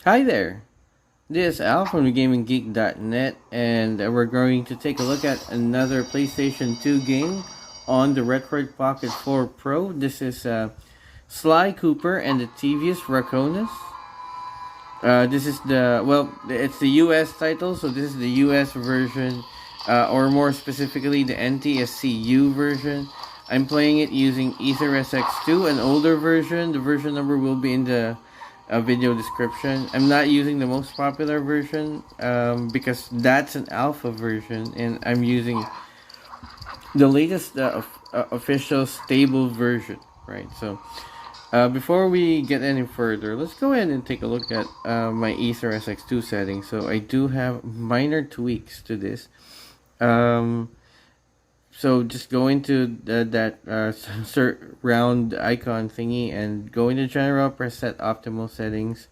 Hi there, this is Al from thegaminggeek.net, and we're going to take a look at another PlayStation 2 game on the Retroid Pocket 4 Pro. This is Sly Cooper and the Thievius Raccoonus. This is it's the US title, so this is the US version, or more specifically, the NTSC-U version. I'm playing it using AetherSX2, an older version. The version number will be in the video description. I'm not using the most popular version because that's an alpha version, and I'm using the latest official stable version, right? So before we get any further, let's go ahead and take a look at my AetherSX2 settings. So I do have minor tweaks to this. So just go into that round icon thingy and go into general, press set optimal settings.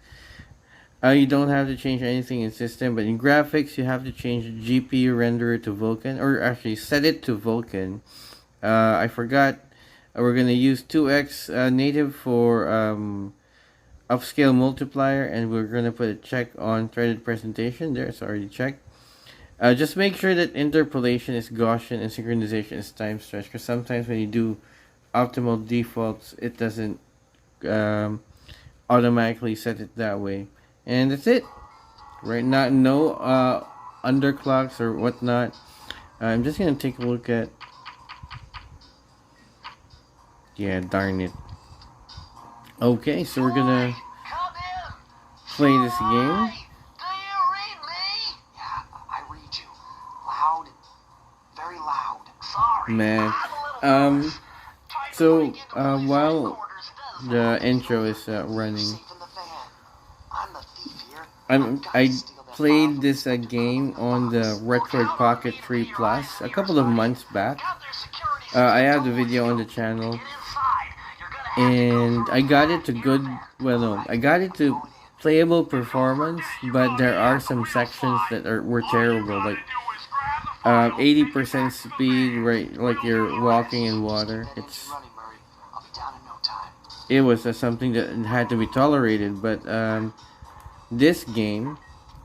You don't have to change anything in system, but in graphics you have to change the GPU renderer to Vulkan, or actually set it to Vulkan. I forgot. We're gonna use 2x native for upscale multiplier, and we're gonna put a check on threaded presentation. There, it's already checked. Just make sure that interpolation is Gaussian and synchronization is time stretch, because sometimes when you do optimal defaults, it doesn't automatically set it that way. And that's it. Right now, no underclocks or whatnot. I'm just gonna take a look at. Yeah, darn it. Okay, so we're gonna play this game. Man, while the intro is running, I played this game on the Retroid Pocket 3 Plus a couple of months back. I have the video on the channel, and I got it to I got it to playable performance, but there are some sections that were terrible, like 80% speed, right? Like you're walking in water. It was something that had to be tolerated. But this game,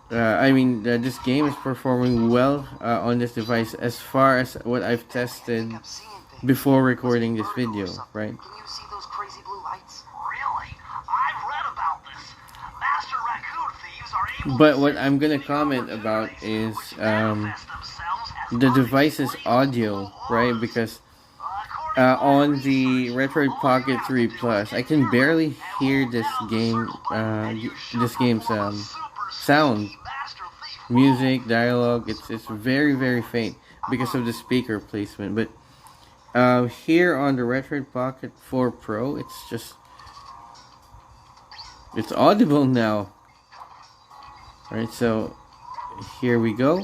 this game is performing well on this device as far as what I've tested before recording this video, right? But what I'm gonna comment about is the device's audio, right? Because on the Retroid Pocket 3 Plus, I can barely hear this game's sound, music, dialogue. It's very, very faint because of the speaker placement. But here on the Retroid Pocket 4 Pro, it's audible now. Right, so here we go.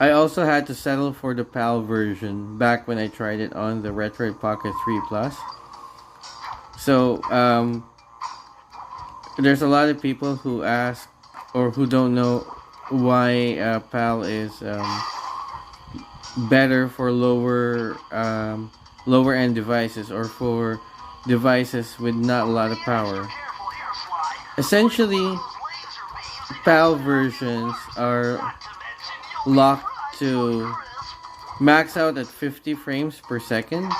I also had to settle for the PAL version back when I tried it on the Retroid Pocket 3 Plus. So there's a lot of people who ask or who don't know why PAL is better for lower end devices, or for devices with not a lot of power. Essentially, PAL versions are locked to max out at 50 frames per second,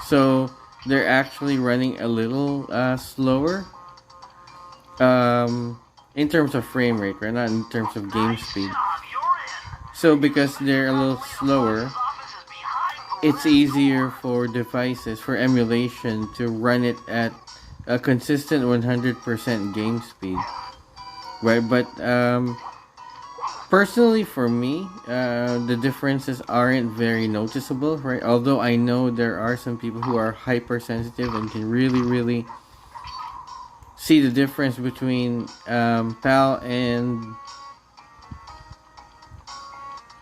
so they're actually running a little slower in terms of frame rate, right? Not in terms of game speed. So because they're a little slower, it's easier for devices, for emulation, to run it at a consistent 100% game speed, right? But personally, for me, the differences aren't very noticeable, right? Although I know there are some people who are hypersensitive and can really see the difference between PAL and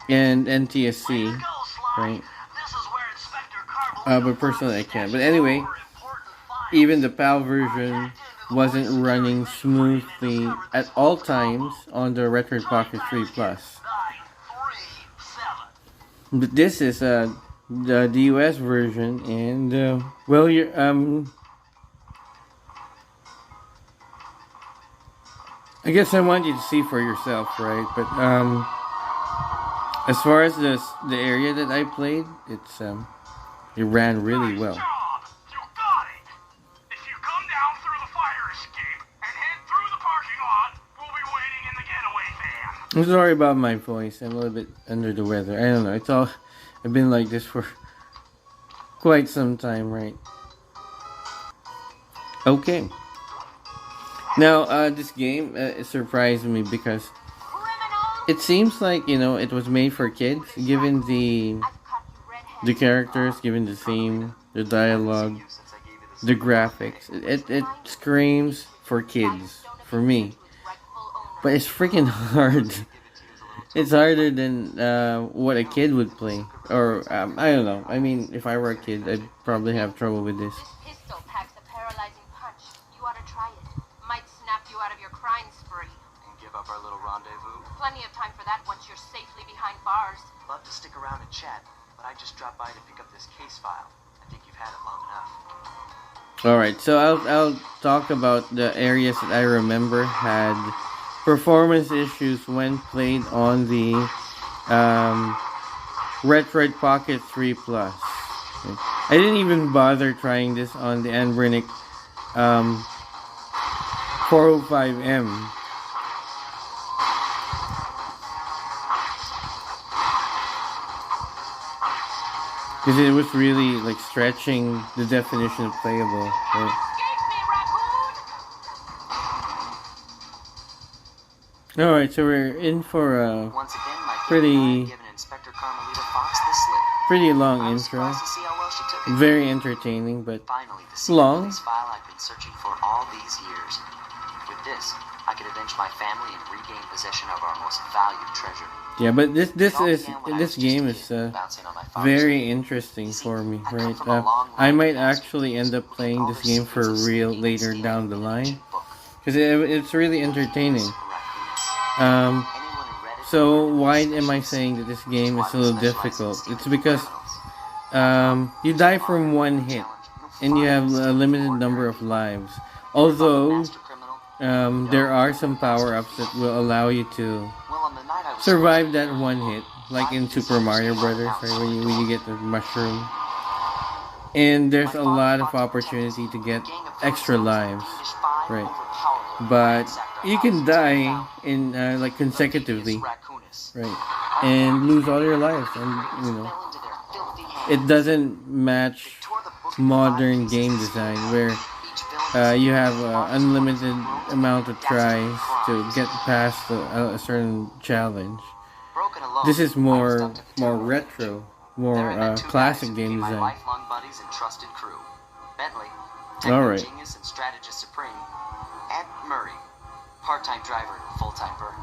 NTSC, right? But personally, I can't. But anyway, even the PAL version wasn't running smoothly at all times on the Retroid Pocket 3 Plus. But this is the US version, and I guess I want you to see for yourself, right? But as far as the area that I played, it ran really well. You got it. If you come down through the fire escape and head through the parking lot, we'll be waiting in the getaway van. I'm sorry about my voice. I'm a little bit under the weather. I don't know. I've been like this for quite some time, right? Okay. Now, this game surprised me because it seems like, it was made for kids, given the characters, given the theme, the dialogue, the graphics. It screams for kids, for me. But it's freaking hard. It's harder than what a kid would play. Or, I don't know. I mean, if I were a kid, I'd probably have trouble with this. This pistol packs a paralyzing punch. You ought to try it. Might snap you out of your crime spree. And give up our little rendezvous? Plenty of time for that once you're safely behind bars. Love to stick around and chat, but I just dropped by to pick up this case file. I think you've had it long enough. Alright, so I'll talk about the areas that I remember had performance issues when played on the Retroid Pocket 3 Plus. I didn't even bother trying this on the Anbrinic 405M. Because it was really like stretching the definition of playable. Right? Alright, so we're in for a Once again, my pretty given Inspector Carmelita Fox the slip. pretty long I was intro. surprised to see how well she took it. Very entertaining, but Finally, the long. secret police file I've been searching for all these years. With this, I could avenge my family and regain possession of our most valued treasure. yeah, but this It all is began when I this was just a game kid, is bouncing on my father's very knee. interesting for me, I come right? from a long I line might of masters actually end up who playing all this their game for secrets of real sleeping and later stealing down the in an line ancient book. because it's really entertaining. Raccoonus. Um, Anyone who read it so would why learn am I special saying that this secrets, game which is a why little we specialize in difficult? stealing It's because criminals. you die from one hit and you have a limited number of lives. Although there are some power-ups that will allow you to Well, on the night I was survive that one hit, like in Super Mario Brothers, right? When you get the mushroom, and there's a lot of opportunity to get extra lives, right? But you can die in like consecutively, right, and lose all your lives, and it doesn't match modern game design where you have an unlimited amount of tries to get past a certain challenge. This is more retro, more classic game design. Lifelong buddies and trusted crew. Bentley, All right. genius and strategist supreme, and Murray, part-time driver and full-time burden.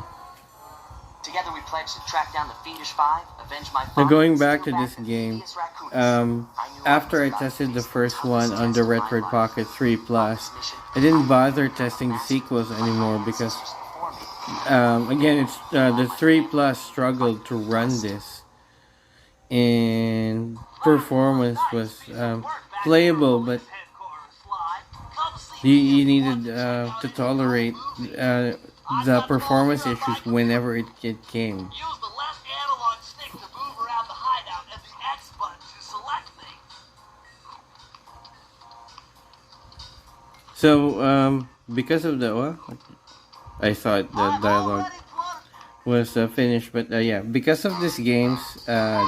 Together we pledged to track down the fiendish five, avenge my father. Now going and back to steal this the game, Thievius Raccoonus. after I tested the first one on the Retroid Pocket 3 Plus, I didn't bother testing the sequels anymore because again, it's the 3 Plus struggled to run this, and performance was playable, but you needed to tolerate the performance issues whenever it came. Use the left analog stick to move around the hideout and the X button to select things. So, because of the I thought the dialogue was finished, but yeah, because of this game's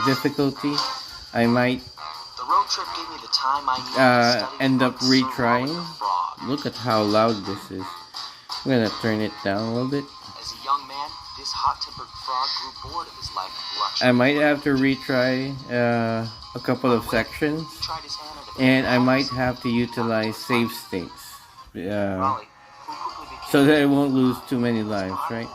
difficulty, I might The road trip gave me the time I needed to study end the up bugs so retrying. wrong with the frog. Look at how loud this is. I'm gonna turn it down a little bit. As a young man, this hot-tempered frog grew bored of his life of luxury. I might have to retry a couple of sections, He tried his hand at a and I might have to utilize save states, Raleigh, who quickly became so that I won't lose too many lives, right?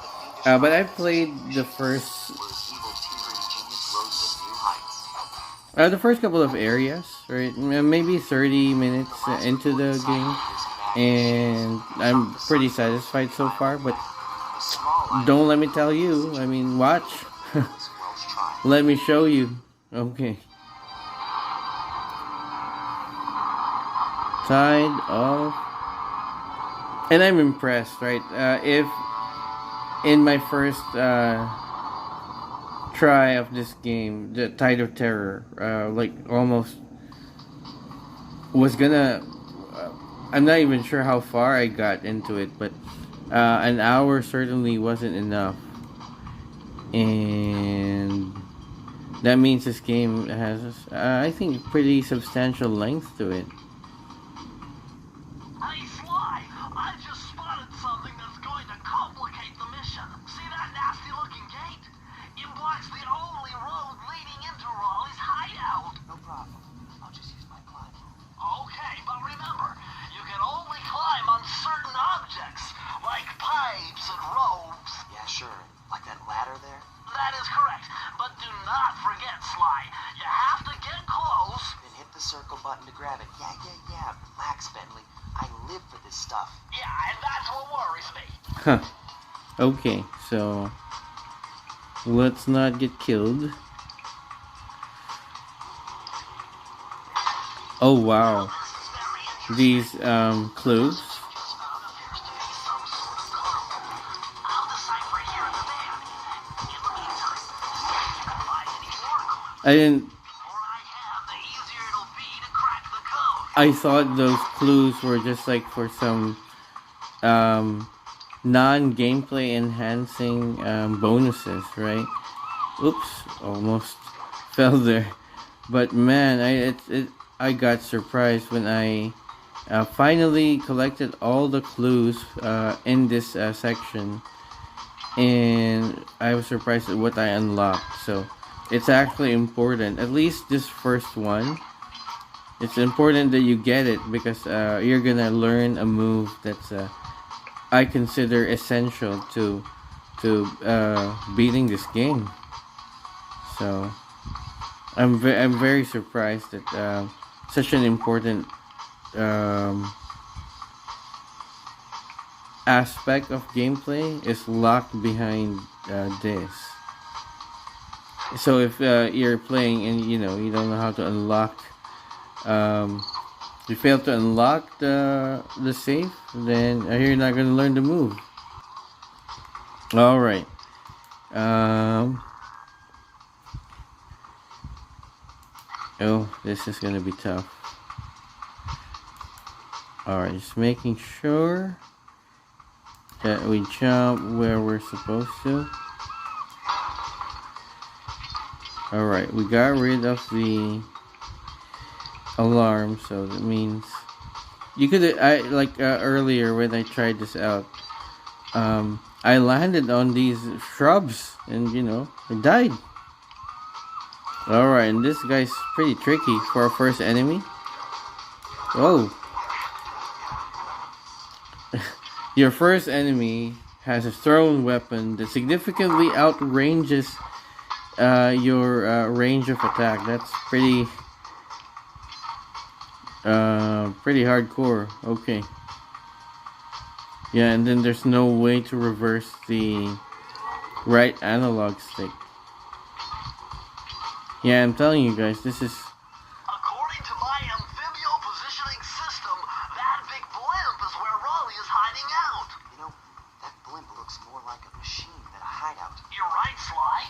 But I played the first where his evil tinkering genius rose to new heights. the first couple of areas, right? Maybe 30 minutes into the game, and I'm pretty satisfied so far. But The small don't let me tell you. I mean, watch. Welsh tribe. Let me show you. Okay. Tide of, and I'm impressed, right? If in my first try of this game, the Tide of Terror, like almost was gonna. I'm not even sure how far I got into it, but an hour certainly wasn't enough, and that means this game has, I think, pretty substantial length to it. Hey, Sly, I just spotted something that's going to complicate the mission. See that nasty-looking gate? It blocks the only road leading into Raleigh's hideout. No problem. I'll just use my climb. Okay, but remember, you can only climb on certain objects, like pipes and ropes. Yeah, sure. Like that ladder there? That is correct, but do not forget, Sly. You have to get close. Then hit the circle button to grab it. Yeah. Relax, Bentley. I live for this stuff. Yeah, and that's what worries me. Huh. Okay, so let's not get killed. Oh wow, these clues. I didn't. I thought those clues were just like for some non-gameplay enhancing bonuses, right? Oops, almost fell there. But man, I got surprised when I finally collected all the clues in this section, and I was surprised at what I unlocked. So it's actually important, at least this first one. It's important that you get it because you're gonna learn a move that's I consider essential to beating this game. So I'm very surprised that such an important aspect of gameplay is locked behind this. So if you're playing and you don't know how to unlock, you fail to unlock the safe, then you're not gonna learn the move. All right. Oh, this is gonna be tough. Alright, just making sure that we jump where we're supposed to. Alright, we got rid of the alarm, so that means you could, earlier when I tried this out, I landed on these shrubs and I died. Alright, and this guy's pretty tricky for our first enemy. Oh. Your first enemy has a thrown weapon that significantly outranges your range of attack. That's pretty hardcore. Okay. Yeah, and then there's no way to reverse the right analog stick. Yeah, I'm telling you guys, this is... According to my amphibio positioning system, that big blimp is where Raleigh is hiding out. That blimp looks more like a machine than a hideout. You're right, Sly.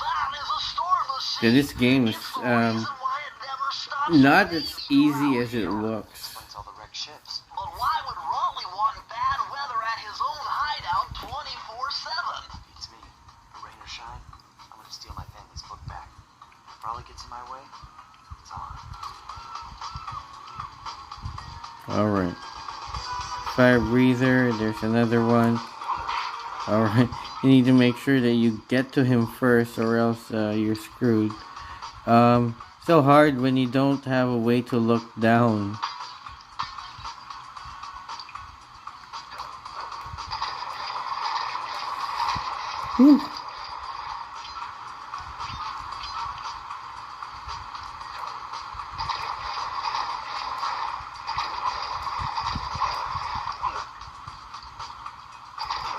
That is a storm machine. Yeah, this game is It's the reason why it never stops not raining as easy around as it here. looks. Explains all the wrecked ships. But why would Raleigh want bad weather at his own hideout 24/7? Beats me. Rain or shine, I'm gonna steal my family's book back. Probably gets in my way. It's on. Alright. Fire breather, there's another one. Alright. You need to make sure that you get to him first or else you're screwed. So hard when you don't have a way to look down. Whew.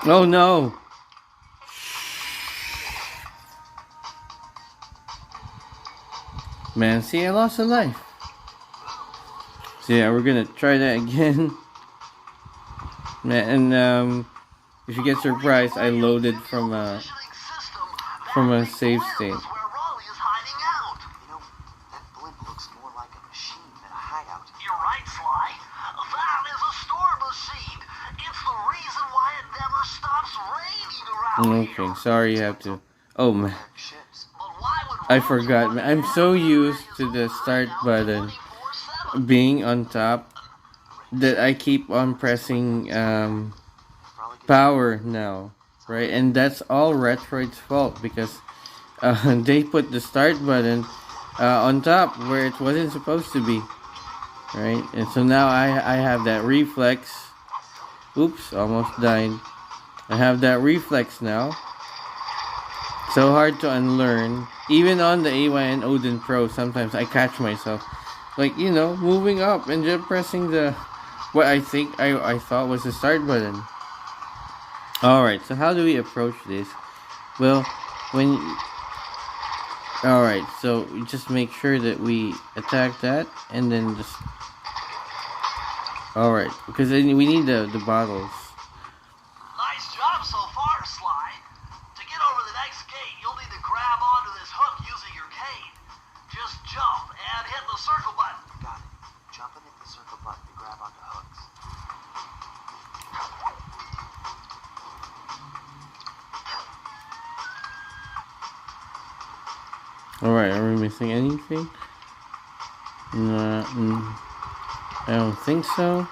Oh no! Man, see, I lost a life. So yeah, we're gonna try that again. Man, and if you get surprised, I loaded from a save state. Where Raleigh is hiding out. You know, that blimp looks more like a machine than a hideout. You're right, Sly. That is a storm machine. It's the reason why it never stops raining around Okay, here. sorry you have to. Oh man, Ships. But why would I Raleigh forgot. want Man. I'm so used to the start button 24/7? being on top that I keep on pressing Probably gets power now, right? And that's all Retroid's fault because they put the start button on top where it wasn't supposed to be, right? And so now I have that reflex. Oops, almost died. I have that reflex now. So hard to unlearn. Even on the AYN Odin Pro, sometimes I catch myself, like, you know, moving up and just pressing the what I think I thought was the start button. Alright, so how do we approach this? Well, when alright, so we just make sure that we attack that and then just alright, because then we need the bottles. Nice job so far, Sly. To get over the next gate, you'll need to grab onto this hook using your cane. Just jump and hit the circle button. got it. Jump and hit the circle button to grab onto hooks. Alright, are we missing anything? No, I don't think so.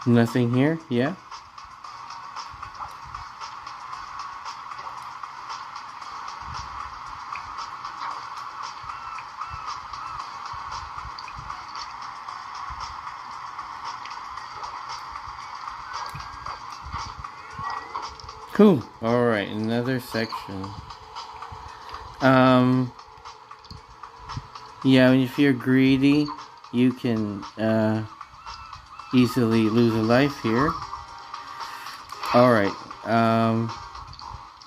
Nothing here? Yeah? Cool. Alright, another section. Yeah, if you're greedy, you can easily lose a life here. Alright,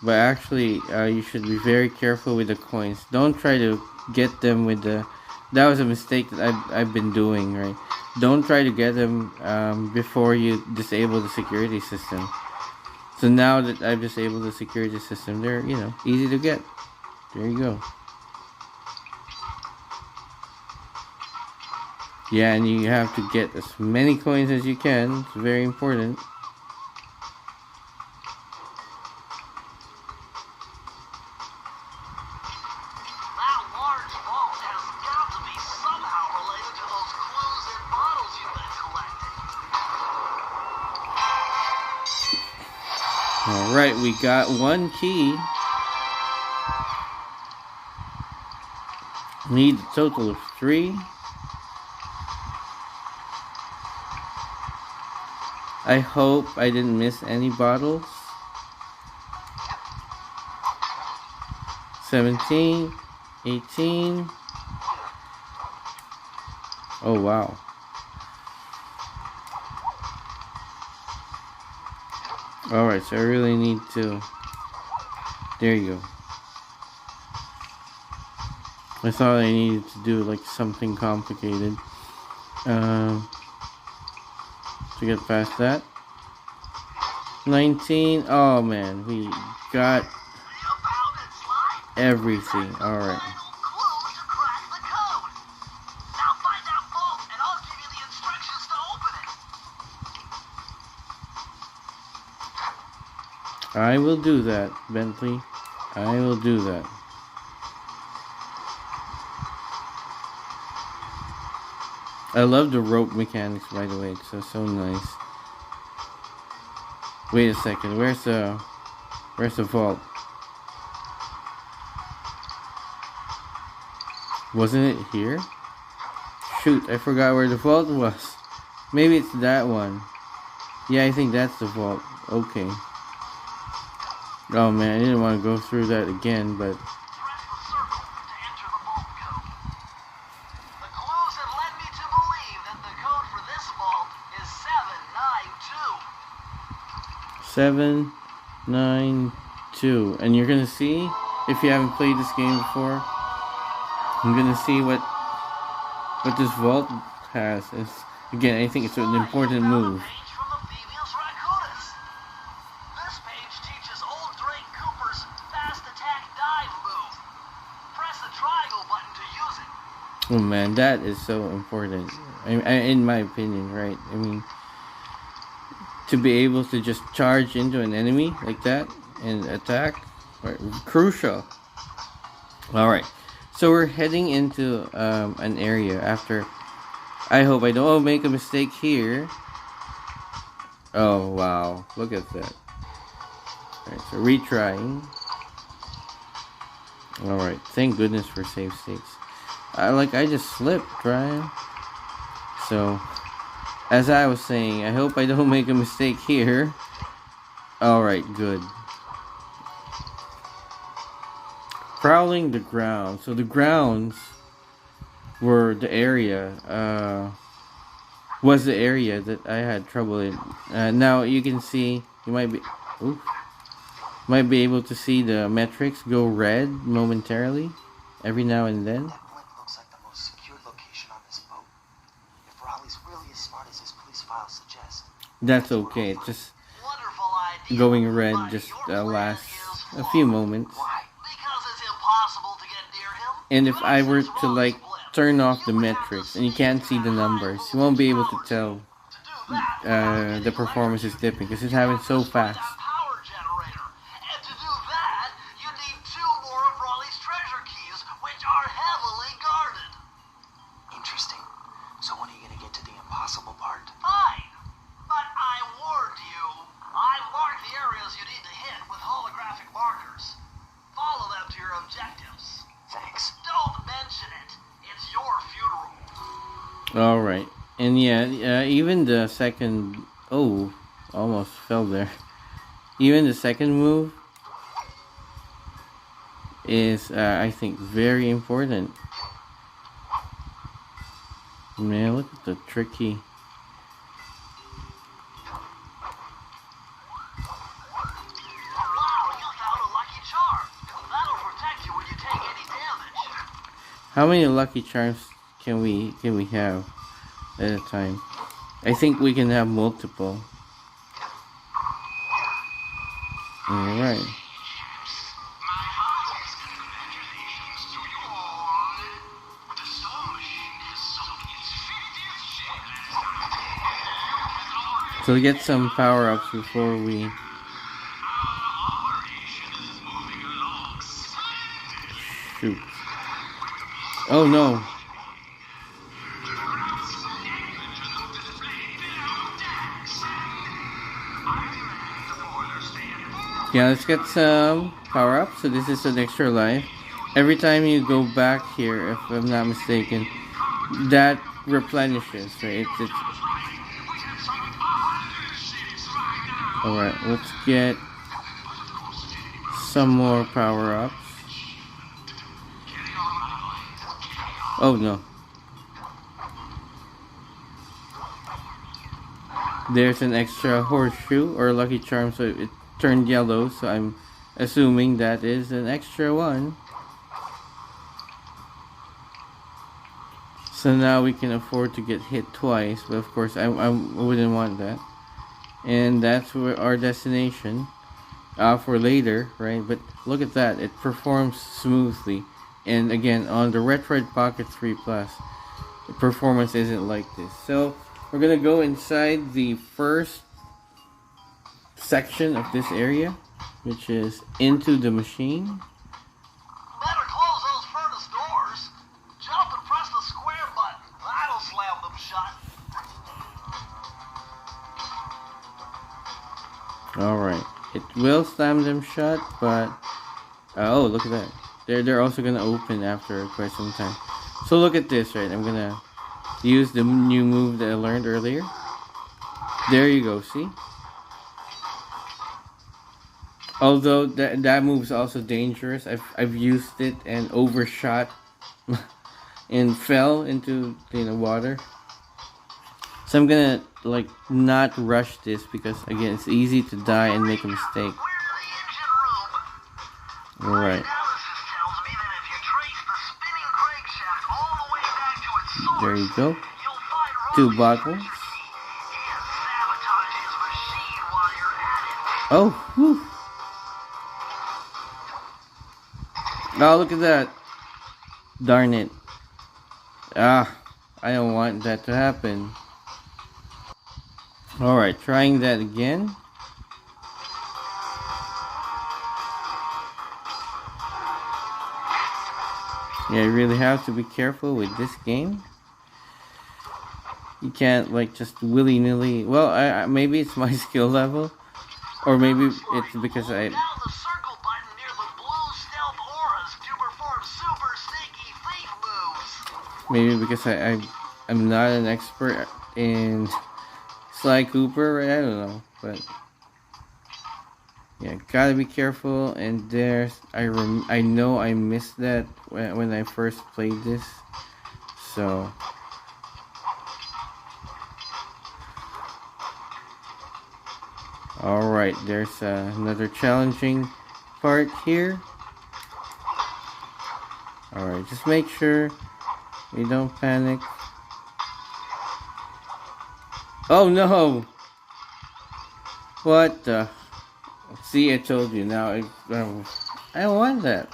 but actually, you should be very careful with the coins. Don't try to get them with the... That was a mistake that I've been doing, right? Don't try to get them before you disable the security system. So now that I've disabled the security system, they're, you know, easy to get. There you go. Yeah, and you have to get as many coins as you can. It's very important. That large vault has got to be somehow related to those clues and bottles you've been collecting. Alright, we got one key. Need a total of 3. I hope I didn't miss any bottles. 17, 18. Oh wow. Alright, so I really need to... There you go. I thought I needed to do like something complicated to get past that. 19. Oh man, we got You found it, Sly. everything. Alright. Final clue to crack the code. Now find that vault, and I'll give you the instructions to open it. I will do that, Bentley. I will do that. I love the rope mechanics, by the way. It's so nice. Wait a second. Where's the vault? Wasn't it here? Shoot, I forgot where the vault was. Maybe it's that one. Yeah, I think that's the vault. Okay. Oh man, I didn't want to go through that again, but... Press the circle to enter the vault code. The clues have led me to believe that the code for this vault is 792. 9-2. And you're gonna see, if you haven't played this game before, I'm gonna see what this vault has. Again, I think it's an important move. Page from the Thievius Raccoonus. This page teaches old Drake Cooper's fast attack dive move. Press the triangle button to use it. Oh man, that is so important. In my opinion, right? I mean, to be able to just charge into an enemy like that and attack, right, crucial. All right, so we're heading into an area after. I hope I don't make a mistake here. Oh wow, look at that. Alright, so retrying. Alright, thank goodness for save states. I just slipped, right? So, as I was saying, I hope I don't make a mistake here. Alright, good. Prowling the ground. So the grounds were the area, was the area that I had trouble in. Now you can see, you might be able to see the metrics go red momentarily, every now and then. That blimp looks like the most secured location on this boat. If Raleigh's really as smart as his police files suggest. That's okay, it's just Wonderful idea. going red But just your plan lasts is a few flawed. moments. Why? Because it's impossible to get near him. And if I were This is to Raleigh's blimp. turn off the metrics and you can't see the numbers, you won't be able to tell To do that, the performance is dipping because it's happening so fast. that power generator. And to do that, you need 2 more of Raleigh's treasure keys, which are heavily guarded. Interesting. So when are you gonna get to the impossible part? Fine. But I warned you. I've marked the areas you need to hit with holographic markers. Follow them to your objectives. Thanks. Don't mention it. It's your funeral. Alright. And yeah, even the second... Oh, almost fell there. Even the second move is, I think, very important. Man, look at the tricky... Wow, you found a lucky charm. That'll protect you when you take any damage. How many lucky charms can we have at a time? I think we can have multiple. Alright. So get some power-ups before we... Shoot. Oh no. Yeah, let's get some power-ups. So this is an extra life. Every time you go back here, if I'm not mistaken, that replenishes, right? It's alright, let's get some more power-ups. Oh no. There's an extra horseshoe or lucky charm, so it turned yellow, so I'm assuming that is an extra one. So now we can afford to get hit twice, but of course I wouldn't want that. And that's where our destination for later, right? But look at that, it performs smoothly. And again, on the Retroid Pocket 3 Plus, the performance isn't like this. So we're gonna go inside the first section of this area, which is into the machine. Better close those furnace doors. Jump and press the square button. That'll slam them shut. Alright, it will slam them shut, but oh, look at that. They're also gonna open after quite some time. So look at this, right? I'm gonna use the new move that I learned earlier. There you go, see? Although that move is also dangerous. I've used it and overshot and fell into water. So I'm gonna not rush this because again it's easy to die and make a mistake. We're Alright. Analysis tells me that if you trace the spinning crankshaft all the way back to its source, There you go. you'll find 2 Raleigh's bottles. treasure key and sabotage his machine while you're at it. Oh, whew. Oh, look at that. Darn it. Ah, I don't want that to happen. Alright, trying that again. Yeah, you really have to be careful with this game. You can't like just willy-nilly. Well, maybe it's my skill level, or maybe it's because I. Down the circle button near the blue stealth auras to perform super sneaky thief moves. Maybe because I'm not an expert in Sly Cooper. I don't know, but yeah, gotta be careful. And there's I know I missed that when I first played this, so. Alright, there's another challenging part here. Alright, just make sure you don't panic. Oh no! What the? See, I told you now. I don't want that.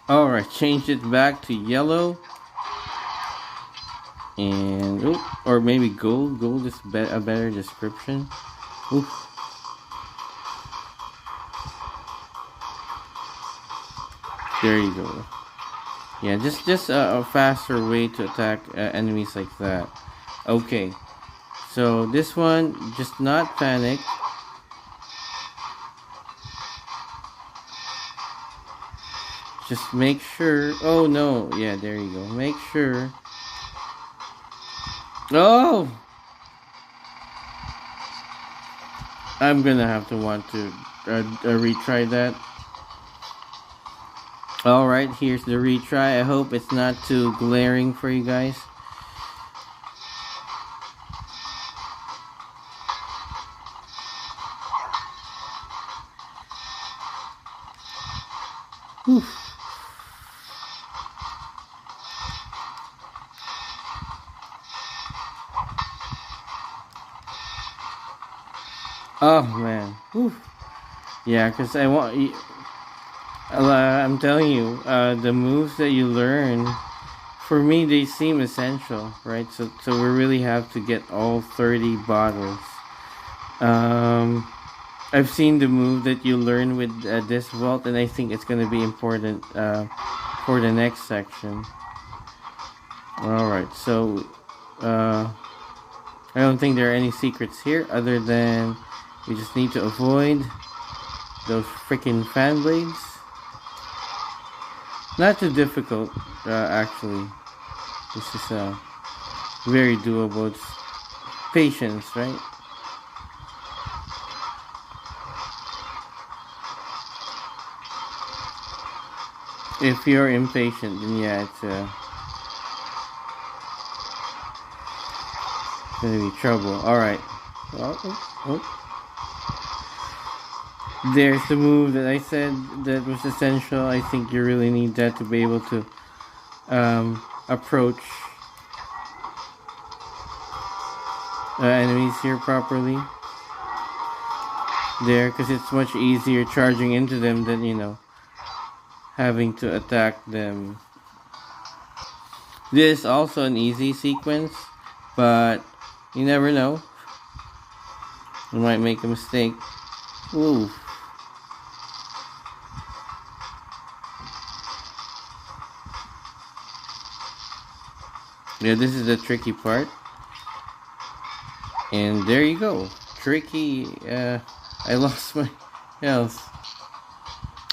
Alright, change it back to yellow. And, or maybe gold. Gold is a better description. Oof. There you go. Yeah, just a faster way to attack enemies like that. Okay, so this one, just not panic. Just make sure. Oh no, yeah, there you go. Make sure. Oh, I'm gonna have to want to retry that. Alright, here's the retry. I hope it's not too glaring for you guys. Whew. Oh man. Whew. Yeah, because I want. I'm telling you, the moves that you learn, for me, they seem essential, right? So we really have to get all 30 bottles. I've seen the move that you learn with this vault, and I think it's going to be important for the next section. Alright, so I don't think there are any secrets here, other than we just need to avoid those freaking fan blades. Not too difficult, actually. This is very doable. It's patience, right? If you're impatient, then yeah, it's gonna be trouble. Alright. Oh. There's the move that I said that was essential. I think you really need that to be able to approach enemies here properly. There, because it's much easier charging into them than, you know, having to attack them. This is also an easy sequence, but you never know. You might make a mistake. Ooh. Yeah, this is the tricky part. And there you go. Tricky. I lost my health.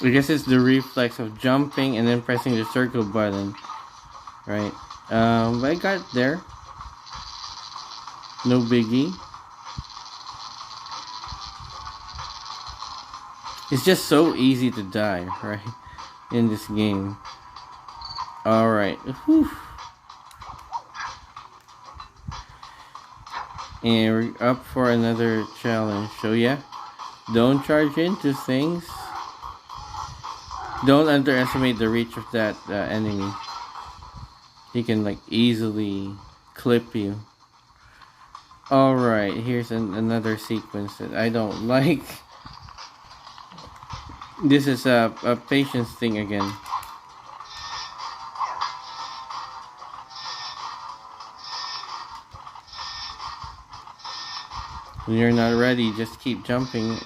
I guess it's the reflex of jumping and then pressing the circle button. Right. But I got there. No biggie. It's just so easy to die, right? In this game. Alright. Whew. And we're up for another challenge. So yeah, don't charge into things. Don't underestimate the reach of that enemy. He can like easily clip you. Alright, here's another sequence that I don't like. This is a patience thing again. When you're not ready, just keep jumping.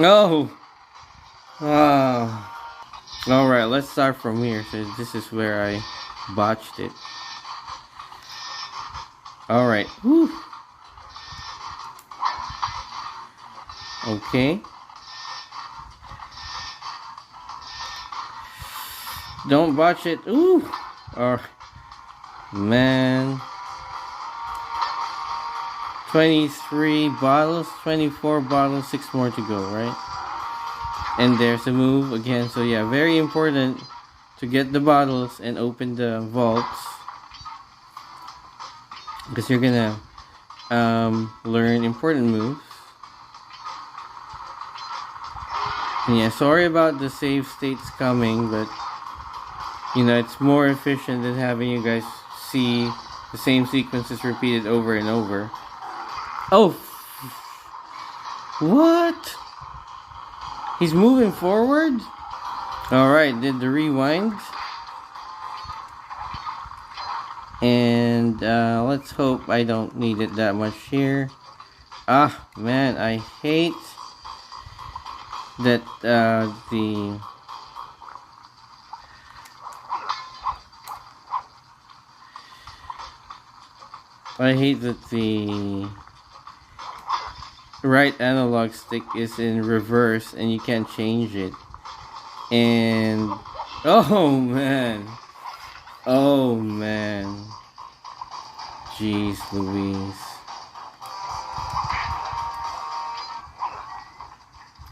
Oh! Alright, let's start from here. So this is where I botched it. Alright. Whew. Okay. Don't botch it. Ooh. Oh, man. 23 bottles, 24 bottles, 6 more to go, right? And there's a move again. So yeah, very important to get the bottles and open the vaults, because you're gonna learn important moves. And yeah, sorry about the save states coming, but you know, it's more efficient than having you guys see the same sequences repeated over and over. Oh! What? He's moving forward? Alright, did the rewind. And let's hope I don't need it that much here. Ah, man, I hate that the right analog stick is in reverse and you can't change it. And oh man, jeez Louise.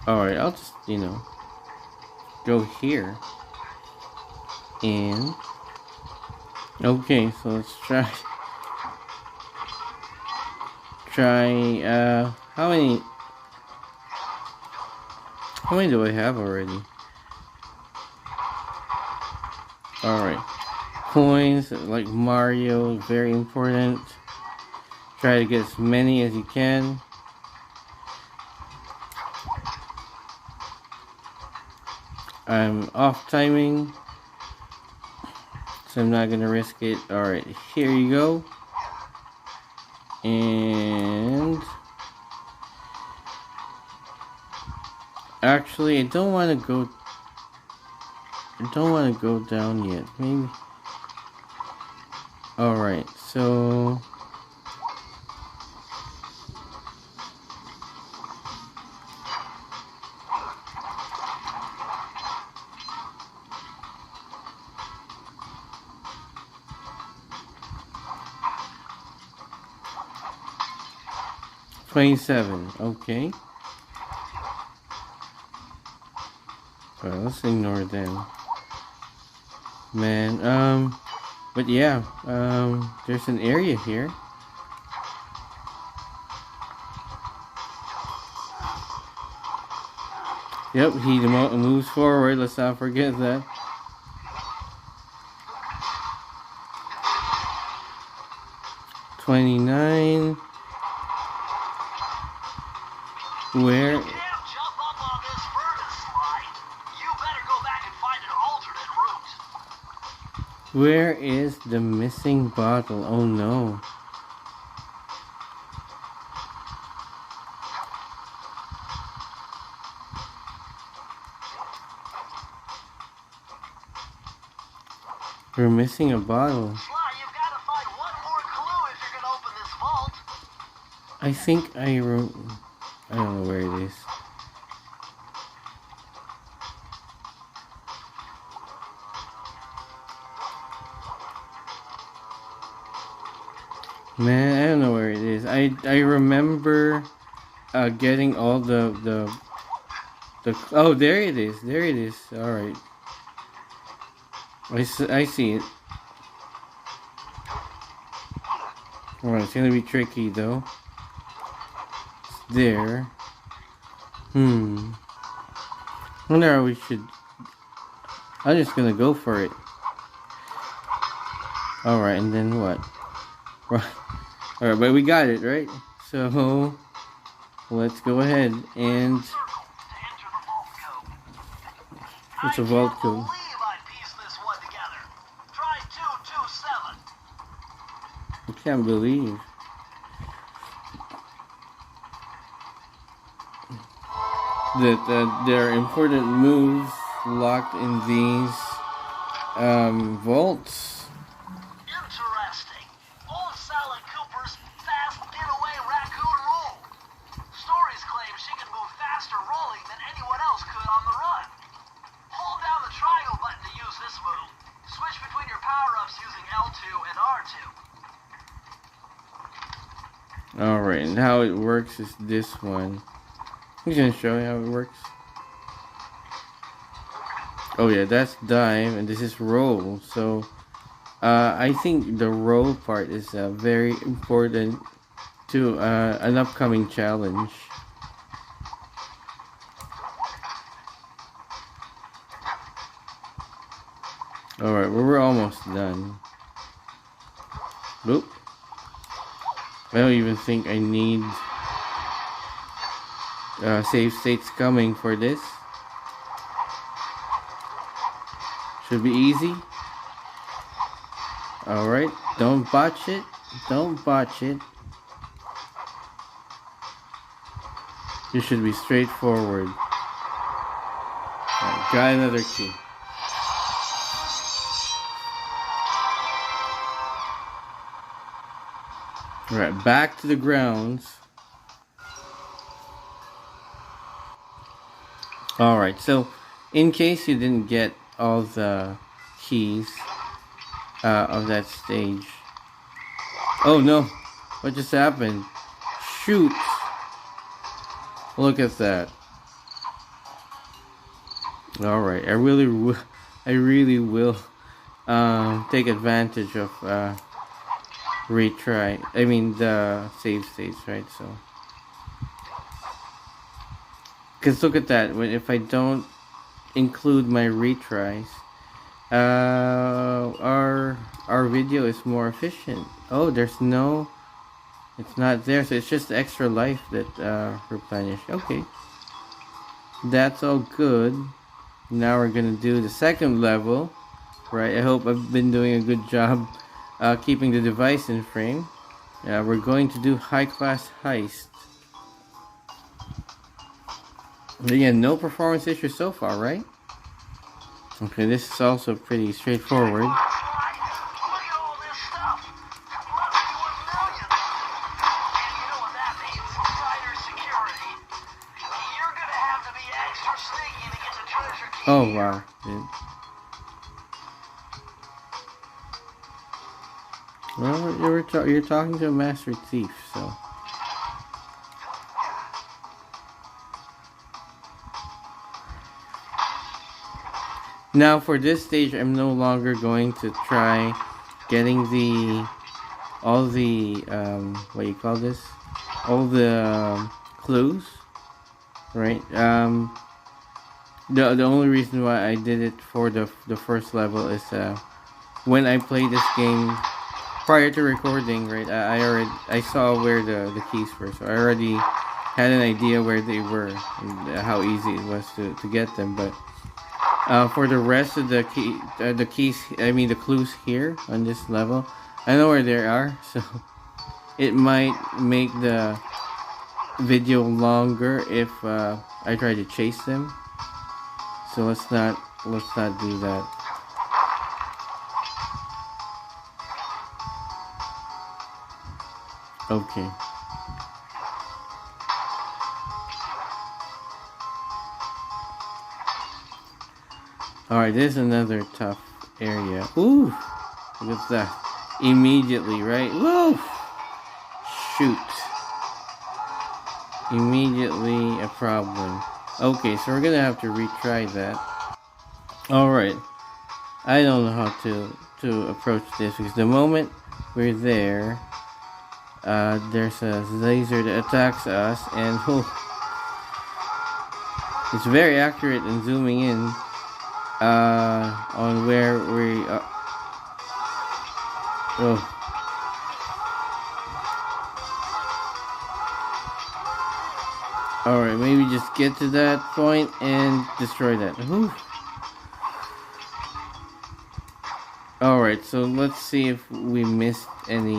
Alright, I'll just, you know, go here. And okay, so let's try how many do I have already? Alright, coins like Mario, very important. Try to get as many as you can. I'm off timing, so I'm not gonna risk it. Alright, here you go. And actually, I don't want to go down yet. Maybe. Alright, so $27, okay. Well, let's ignore them. Man, but yeah, there's an area here. Yep, he moves forward, let's not forget that. $29. Where? You can't jump up on this furnace, Sly. You better go back and find an alternate route. Where is the missing bottle? Oh no. We're missing a bottle. Sly, you've got to find one more clue if you're gonna open this vault. I think I don't know where it is. Man, I don't know where it is. I remember getting all the oh, there it is. There it is. All right. I see it. Alright, it's gonna be tricky though. It's there. I wonder how we should. I'm just gonna go for it. Alright, and then what? Right. Alright, but we got it, right? So, let's go ahead and. It's a vault code. I pieced this one together. Try 227. I can't believe. That there are important moves locked in these vaults. Interesting. Old Sly Cooper's fast getaway raccoon rule. Stories claim she can move faster rolling than anyone else could on the run. Hold down the triangle button to use this move. Switch between your power-ups using L2 and R2. Alright, and how it works is this one. I'm just gonna show you how it works. Oh yeah, that's dive, and this is roll. So, I think the roll part is very important to an upcoming challenge. Alright, well, we're almost done. Oop. I don't even think I need save states coming for this. Should be easy. Alright, don't botch it. Don't botch it. This should be straightforward. Right, got another key. Alright, back to the grounds. Alright, so in case you didn't get all the keys of that stage. Oh no, what just happened? Shoot! Look at that. Alright, I really will take advantage of retry. I mean the save states, right? So, because look at that. If I don't include my retries, our video is more efficient. Oh, there's no. It's not there, so it's just extra life that replenished. Okay, that's all good. Now we're gonna do the second level, right? I hope I've been doing a good job keeping the device in frame. We're going to do high class heist. Again, no performance issues so far, right? Okay, this is also pretty straightforward. Look at all this stuff. Must be worth millions. And you know what that means? Tighter security. You're gonna have to be extra sneaky to get the treasure key. Oh wow, dude. Well, you're talking to a master thief, so. Now for this stage, I'm no longer going to try getting all the what do you call this? All the clues, right? The only reason why I did it for the first level is when I played this game prior to recording, right? I saw where the keys were, so I already had an idea where they were and how easy it was to get them, but. For the rest of the keys, I mean the clues here on this level, I know where they are, so it might make the video longer if I try to chase them. So let's not do that. Okay. Alright, this is another tough area. Ooh! Look at that. Immediately, right? Woo! Shoot. Immediately a problem. Okay, so we're gonna have to retry that. Alright. I don't know how to approach this because the moment we're there, there's a laser that attacks us, and it's very accurate in zooming in on where we oh. Alright, maybe just get to that point and destroy that. Whew. Alright, so let's see if we missed any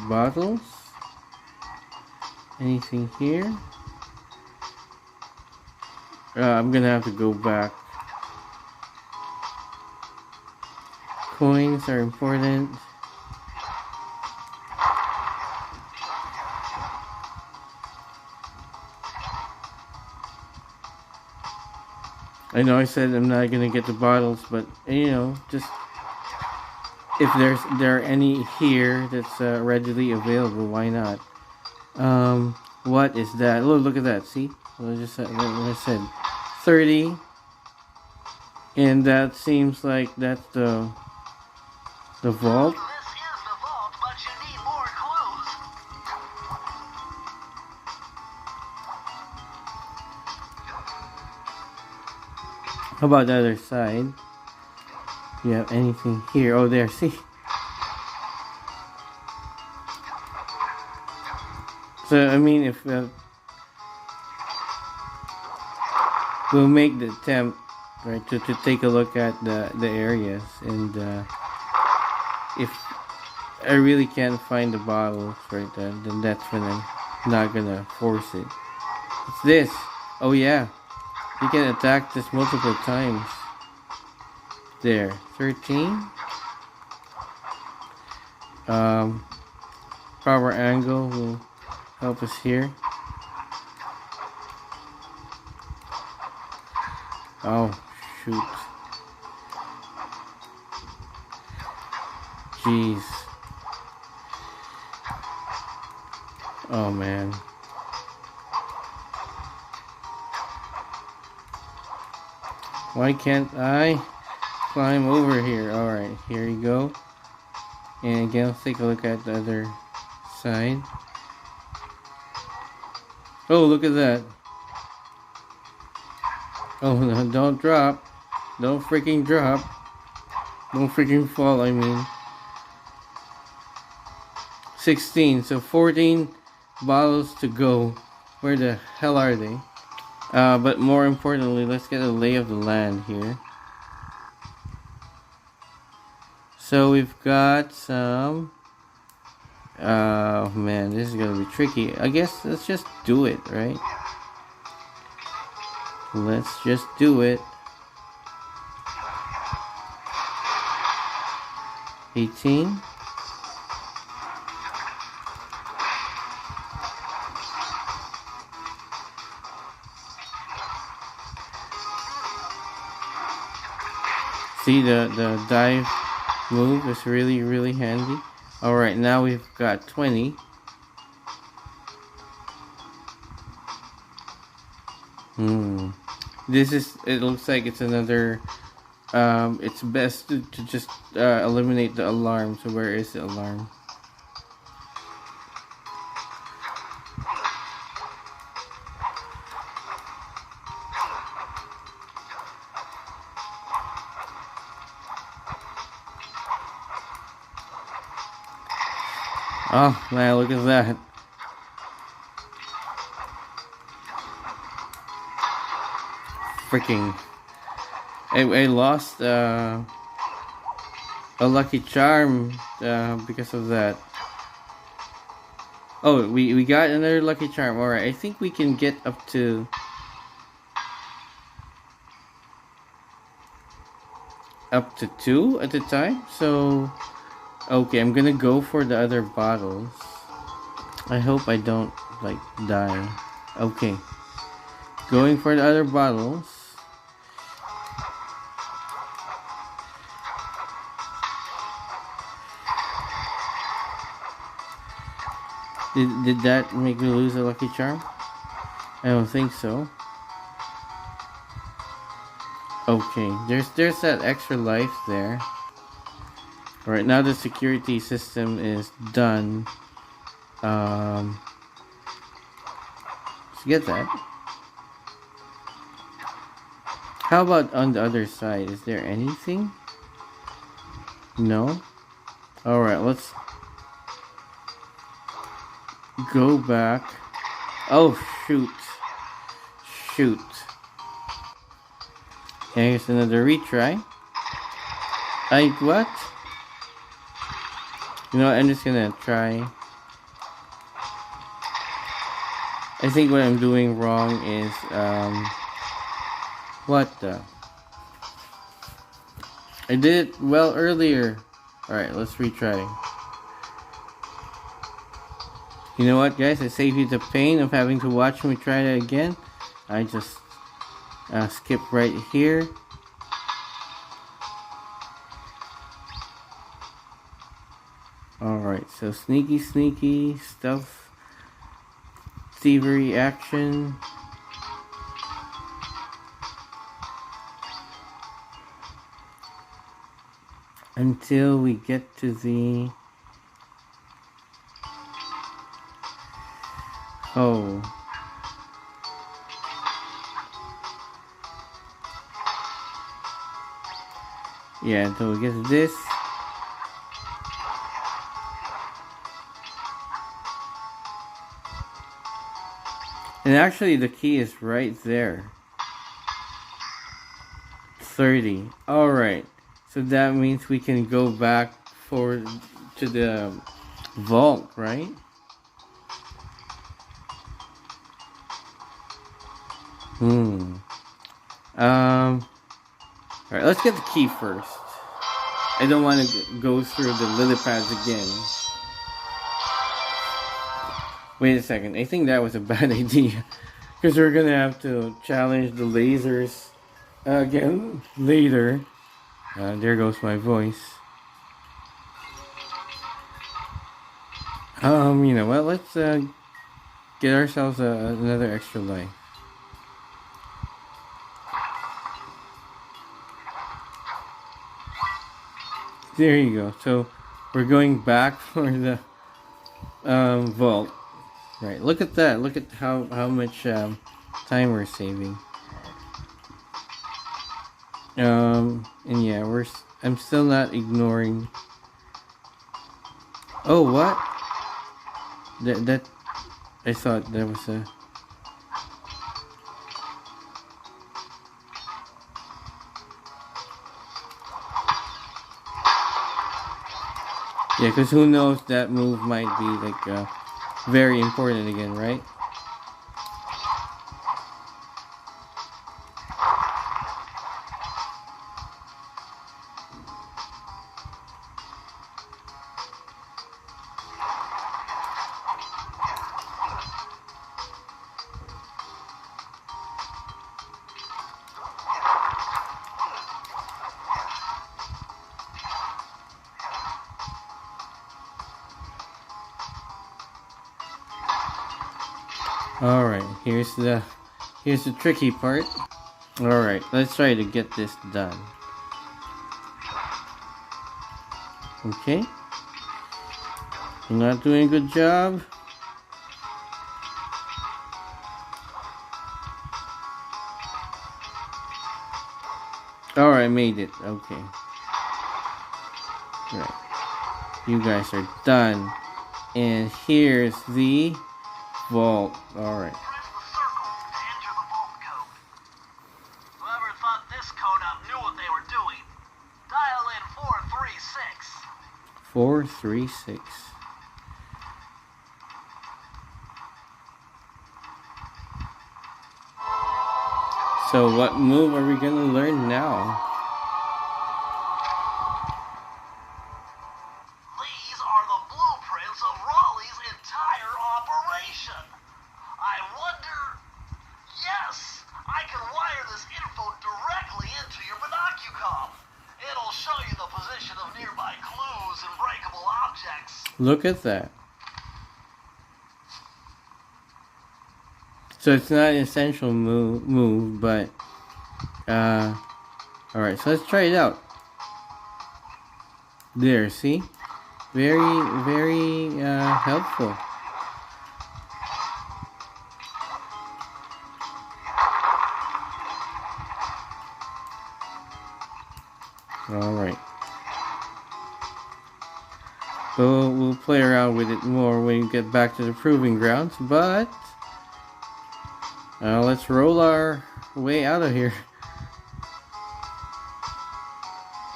bottles. Anything here? I'm gonna have to go back. Coins are important. I know I said I'm not gonna get the bottles, but you know, just if there are any here that's readily available, why not? What is that? Oh, look at that. See, what I said, 30, and that seems like that's the vault. This is the vault, but you need more clues. How about the other side? You have anything here? Oh, there. See. So I mean, if we'll make the attempt, right, to take a look at the areas, and if I really can't find the bottles right then that's when I'm not gonna force it. It's this. Oh yeah, you can attack this multiple times. There, 13. Power angle will help us here. Oh, shoot. Jeez. Oh, man. Why can't I climb over here? Alright, here you go. And again, let's take a look at the other side. Oh, look at that. Oh, no, don't drop. Don't freaking drop. Don't freaking fall, I mean. 16, so 14 bottles to go. Where the hell are they? But more importantly, let's get a lay of the land here. So we've got some... Oh man, this is gonna be tricky. I guess let's just do it, right? Let's just do it. 18. See, the dive move is really handy. Alright, now we've got 20. This is, it looks like it's another, it's best to just eliminate the alarm. So where is the alarm? Oh man, look at that. Freaking. I lost a lucky charm because of that. Oh, we got another lucky charm. Alright, I think we can get up to two at a time. So okay, I'm gonna go for the other bottles. I hope I don't like die. Okay, going for the other bottles. Did that make me lose a lucky charm? I don't think so. Okay, there's that extra life there. Alright, now the security system is done. Let's get that. How about on the other side? Is there anything? No? Alright, let's go back. Oh, shoot. Shoot. Here's another retry. What? You know what, I'm just gonna try. I think what I'm doing wrong is, what the? I did it well earlier. Alright, let's retry. You know what, guys? I save you the pain of having to watch me try that again. I just skip right here. Alright, so sneaky, stealth, thievery action. Until we get to the... Oh. Yeah, until we get to this. And actually the key is right there. 30. Alright. So that means we can go back forward to the vault, right? Alright, let's get the key first. I don't want to go through the lily pads again. Wait a second, I think that was a bad idea. Because we're gonna have to challenge the lasers again later. There goes my voice. You know what, let's get ourselves another extra life. There you go. So we're going back for the vault. Right. Look at that. Look at how much time we're saving. And yeah, I'm still not ignoring. Oh, what? That I thought there was a. Yeah, because who knows, that move might be like very important again, right? Alright, here's the tricky part. Alright, let's try to get this done. Okay. You're not doing a good job. Alright, I made it. Okay. Right. You guys are done. And here's the vault. Alright. Press the circle to enter the vault code. Whoever thought this code up knew what they were doing. Dial in 436. 436. So what move are we gonna learn now? These are the blueprints of Raleigh's entire operation. I wonder... Yes! I can wire this info directly into your binocucom. It'll show you the position of nearby clues and breakable objects. Look at that. So it's not an essential move, but Alright, so let's try it out. There, see? Very helpful. Alright. So we'll play around with it more when we get back to the proving grounds, but let's roll our way out of here.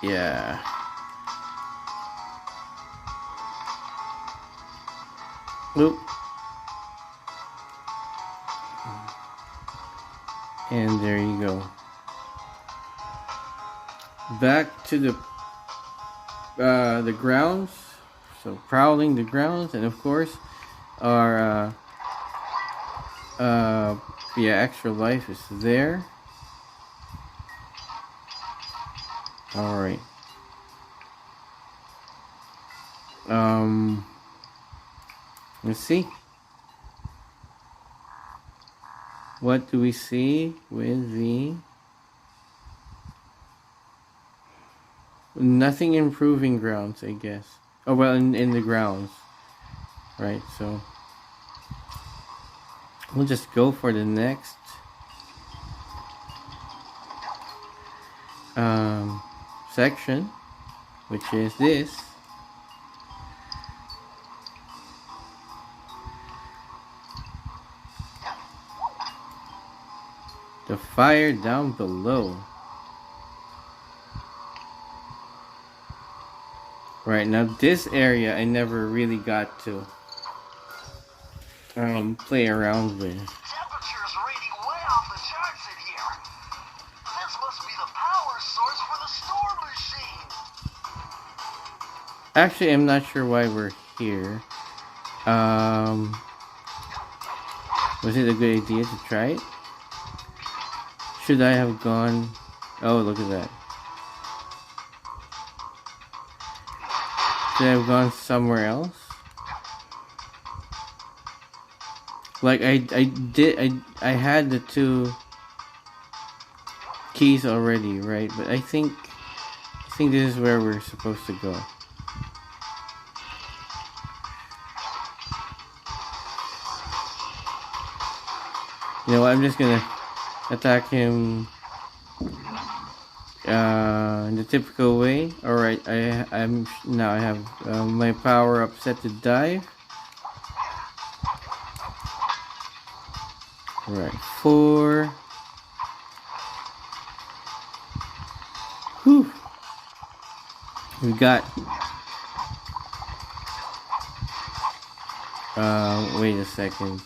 Yeah. Oop. And there you go. Back to the grounds. So prowling the grounds, and of course our extra life is there. All right. Let's see. What do we see with the nothing improving grounds, I guess. Oh well, in the grounds, right? So we'll just go for the next section, which is this. The fire down below. Right, now this area I never really got to play around with. Temperature's reading way off the charts in here. This must be the power source for the storm machine. Actually, I'm not sure why we're here. Was it a good idea to try it? Should I have gone? Oh, look at that. Should I have gone somewhere else? Like I had the 2 keys already, right? But I think this is where we're supposed to go. You know what, I'm just gonna attack him in the typical way. Alright, I have my power up set to dive. Alright, 4. Whew. We got wait a second.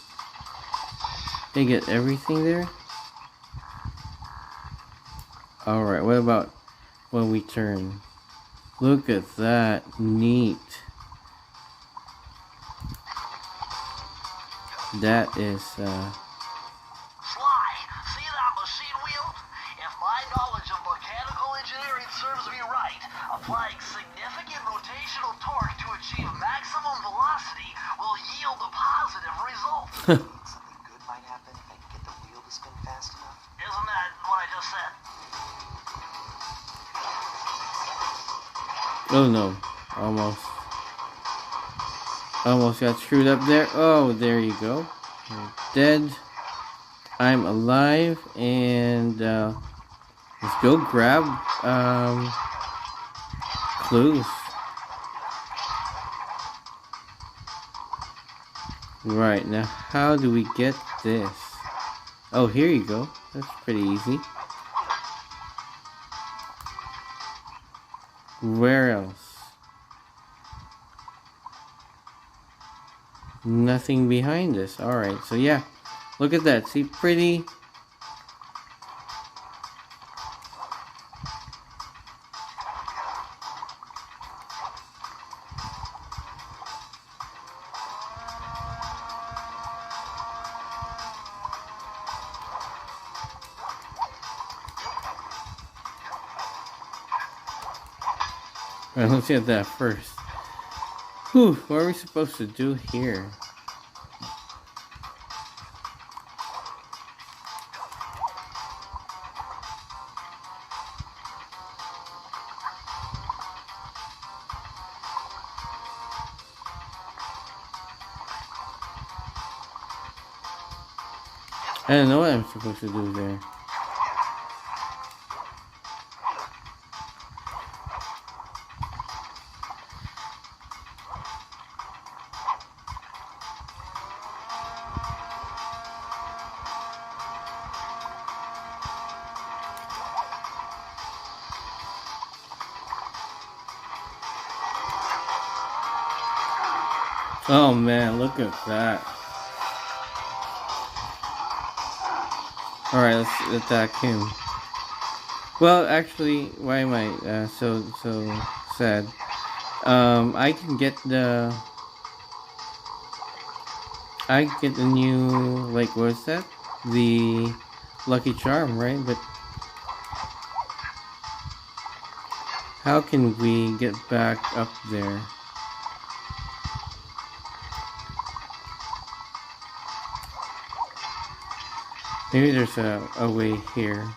They get everything there? Alright, what about when we turn? Look at that. Neat. That is Sly, see that machine wheel? If my knowledge of mechanical engineering serves me right, applying significant rotational torque to achieve maximum velocity will yield a positive result. Something good might happen if I can get the wheel to spin fast enough. Isn't that what I just said? oh no. Almost got screwed up there. Oh, there you go. You're dead. I'm alive, and let's go grab clues. Right, now how do we get this? Oh, here you go. That's pretty easy. Where else? Nothing behind this. Alright, so yeah. Look at that. See, pretty. Alright, let's get that first. Whew, what are we supposed to do here? I don't know what I'm supposed to do there. Oh man, look at that. Alright, let's attack him. Well, actually, why am I so sad? I can get the... I get the new, like, what's that? The Lucky Charm, right? But how can we get back up there? Maybe there's a way here.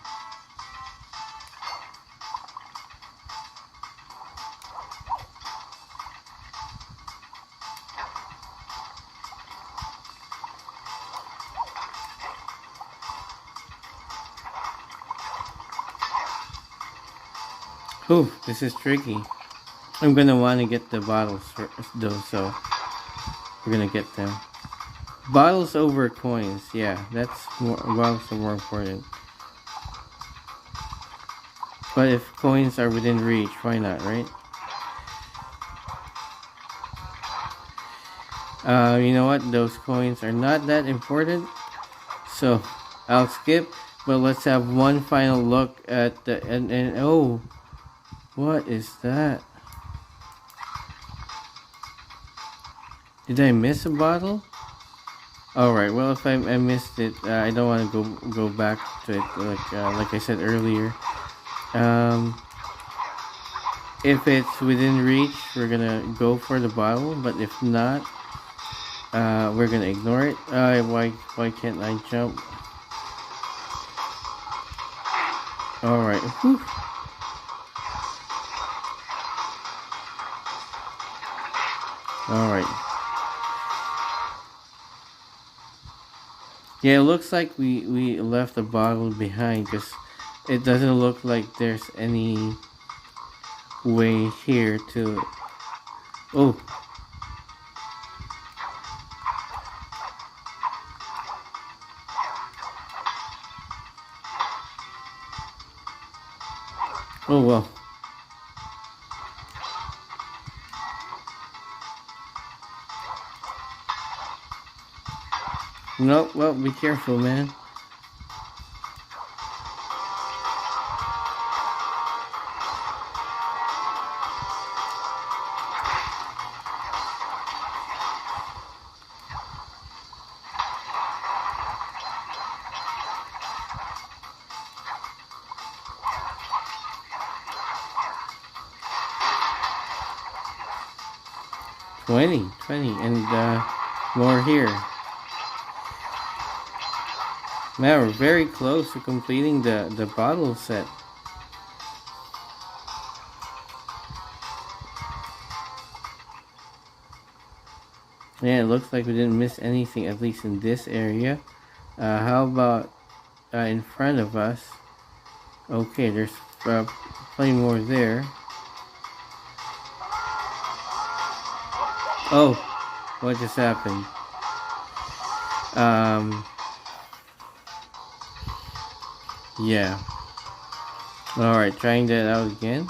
Ooh, this is tricky. I'm gonna want to get the bottles though, so we're gonna get them. Bottles over coins, yeah, bottles are more important. But if coins are within reach, why not, right? You know what? Those coins are not that important, so I'll skip. But let's have one final look at the and oh, what is that? Did I miss a bottle? Alright, well if I missed it, I don't want to go back to it like I said earlier. If it's within reach, we're gonna go for the bottle, but if not, we're gonna ignore it. Why can't I jump? Alright, whew. Alright. Yeah, it looks like we left the bottle behind because it doesn't look like there's any way here to... Oh. Oh well. No, well, be careful, man. Twenty, and more here. Man, we're very close to completing the bottle set. Yeah, it looks like we didn't miss anything, at least in this area. How about in front of us? Okay, there's plenty more there. Oh, what just happened? Yeah. Alright, trying that out again.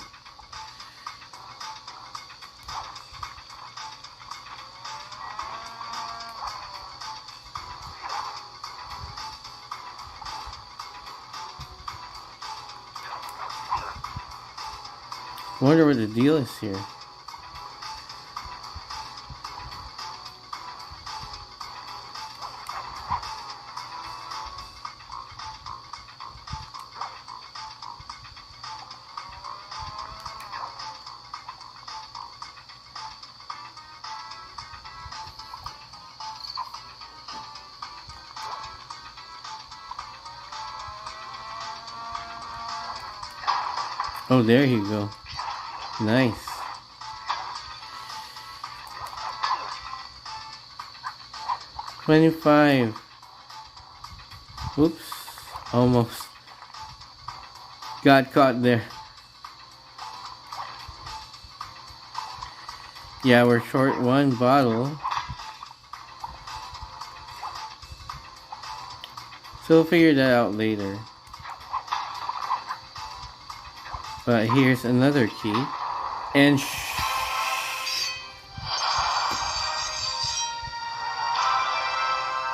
Wonder what the deal is here. Oh, there you go. Nice. $25. Whoops. Almost got caught there. Yeah, we're short one bottle. So we'll figure that out later. But here's another key. And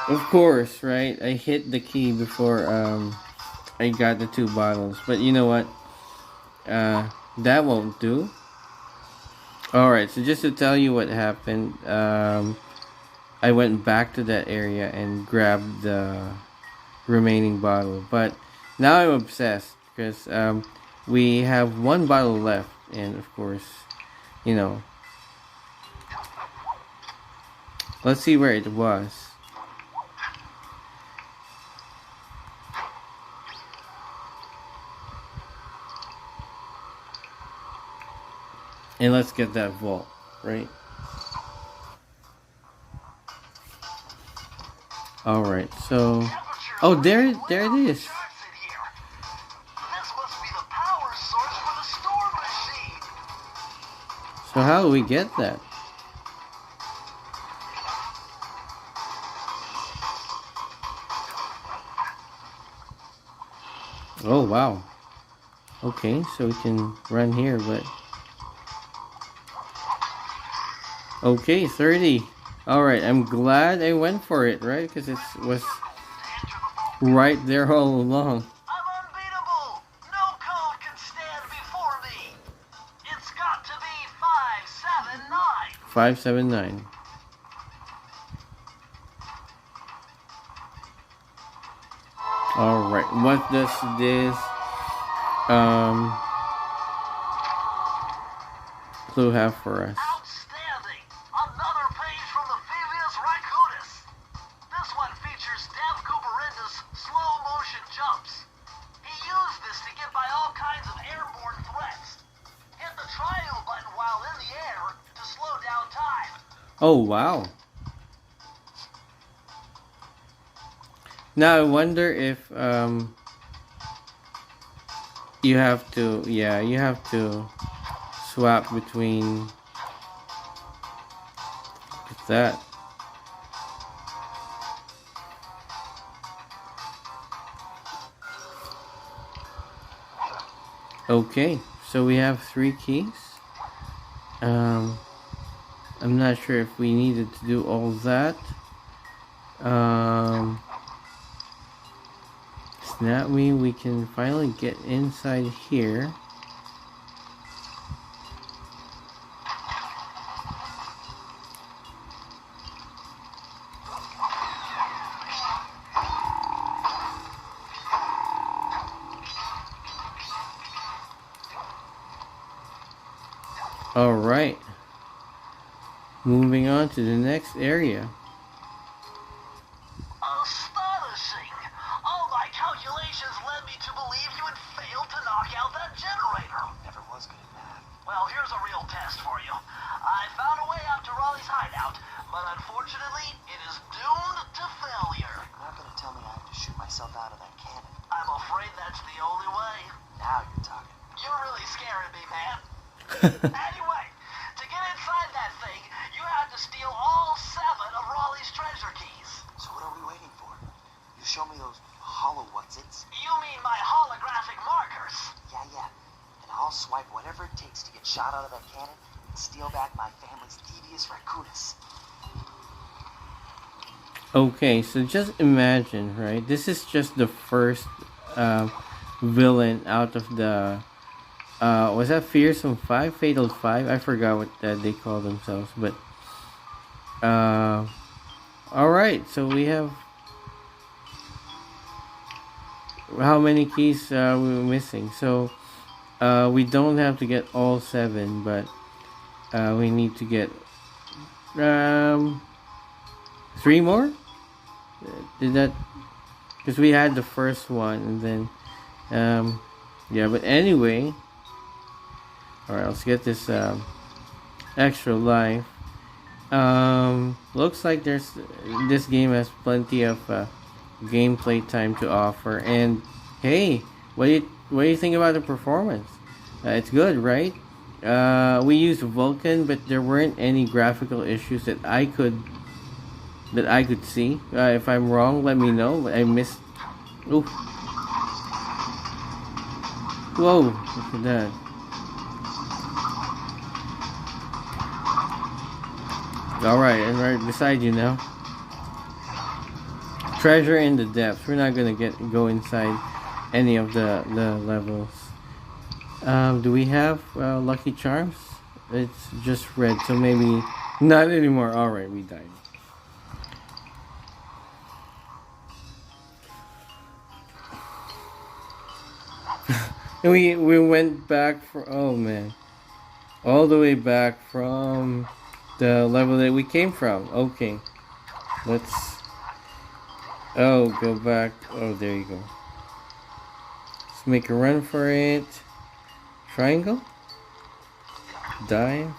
of course, right? I hit the key before I got the 2 bottles. But you know what? That won't do. Alright, so just to tell you what happened, I went back to that area and grabbed the remaining bottle. But now I'm obsessed because we have 1 bottle left. And of course, you know, let's see where it was. And let's get that vault, right? Alright, so... Oh, there it is. This must be the power source for the store machine. So how do we get that? Oh, wow. Okay, so we can run here, but... Okay, 30. Alright, I'm glad I went for it, right? Because it was right there all along. I'm unbeatable. No code can stand before me. It's got to be 579. 579. Alright, what does this clue have for us? Outstanding. Another page from the Thievius Raccoonus. This one features Sly Cooper's slow motion jumps. He used this to get by all kinds of airborne threats. Hit the triangle button while in the air to slow down time. Oh, wow. Now I wonder if you have to, yeah, you have to swap between that. Okay, so we have 3 keys. I'm not sure if we needed to do all that. That way we can finally get inside here. Alright. Moving on to the next area. Astonishing! All my calculations led me to believe you had failed to knock out that generator. Never was good at math. Well, here's a real test for you. I found a way out to Raleigh's hideout, but unfortunately, it is doomed to failure. You're not gonna tell me I have to shoot myself out of that cannon. I'm afraid that's the only way. Now you're talking. You're really scaring me, man. Anyway, to get inside that thing, you had to steal all 7 of Raleigh's treasure keys. So what are we waiting for? You show me those hollow what's-its? You mean my holographic markers? Yeah. And I'll swipe whatever it takes to get shot out of that cannon and steal back my family's Thievius Raccoonus. Okay, so just imagine, right? This is just the first villain out of the was that Fearsome 5? Fatal 5? I forgot what they call themselves, but alright, so we have how many keys we're missing? So we don't have to get all 7, but we need to get 3 more? Did that, because we had the first one and then yeah, but anyway, alright, let's get this extra life. Looks like this game has plenty of gameplay time to offer. And hey, what do you think about the performance? It's good, right? We used Vulkan, but there weren't any graphical issues that I could see. If I'm wrong, let me know. I missed. Oof. Whoa! Look at that. All right, and right beside you now. Treasure in the depths. We're not gonna go inside any of the levels. Do we have Lucky Charms? It's just red, so maybe not anymore. All right, we died. And we went back for, oh man, all the way back from the level that we came from. Okay, let's go back. Oh, there you go. Let's make a run for it. Triangle, dive.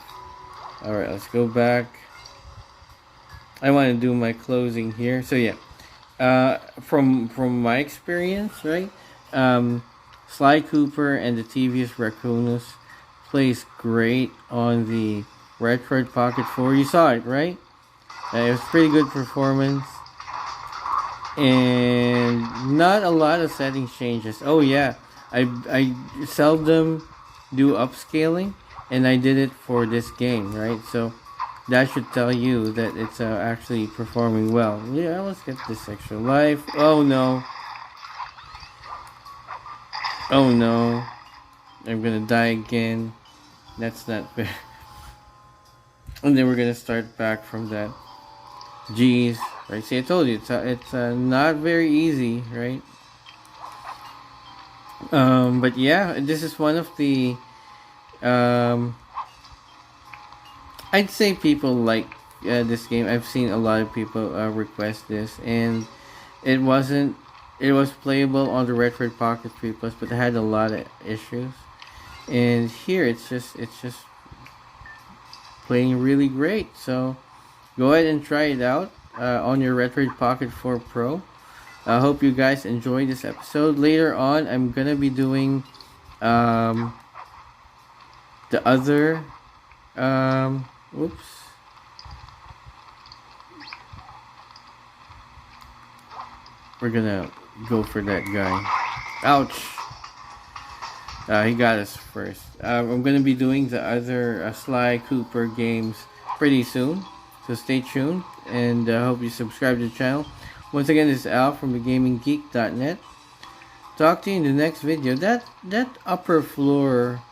All right, let's go back. I want to do my closing here. So yeah, from my experience, right? Sly Cooper and the Thievius Raccoonus plays great on the Retroid Pocket 4. You saw it, right? It was pretty good performance. And not a lot of settings changes. Oh yeah, I seldom do upscaling, and I did it for this game, right? So that should tell you that it's actually performing well. Yeah, let's get this extra life. Oh no. Oh no, I'm gonna die again. That's not fair. And then we're gonna start back from that. Jeez, right? See, I told you it's not very easy, right? But yeah, this is one of the I'd say people like this game. I've seen a lot of people request this, and it was playable on the Retroid Pocket 3 Plus, but it had a lot of issues. And here it's just playing really great. So go ahead and try it out on your Retroid Pocket 4 Pro. I hope you guys enjoyed this episode. Later on, I'm gonna be doing the other oops. We're gonna go for that guy. Ouch. He got us first. I'm gonna be doing the other Sly Cooper games pretty soon, so stay tuned, and I hope you subscribe to the channel. Once again, this is Al from thegaminggeek.net. Talk to you in the next video. That upper floor,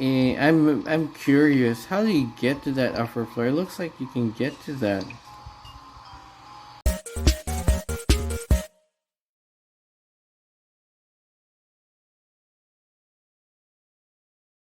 I'm curious. How do you get to that upper floor? It looks like you can get to that.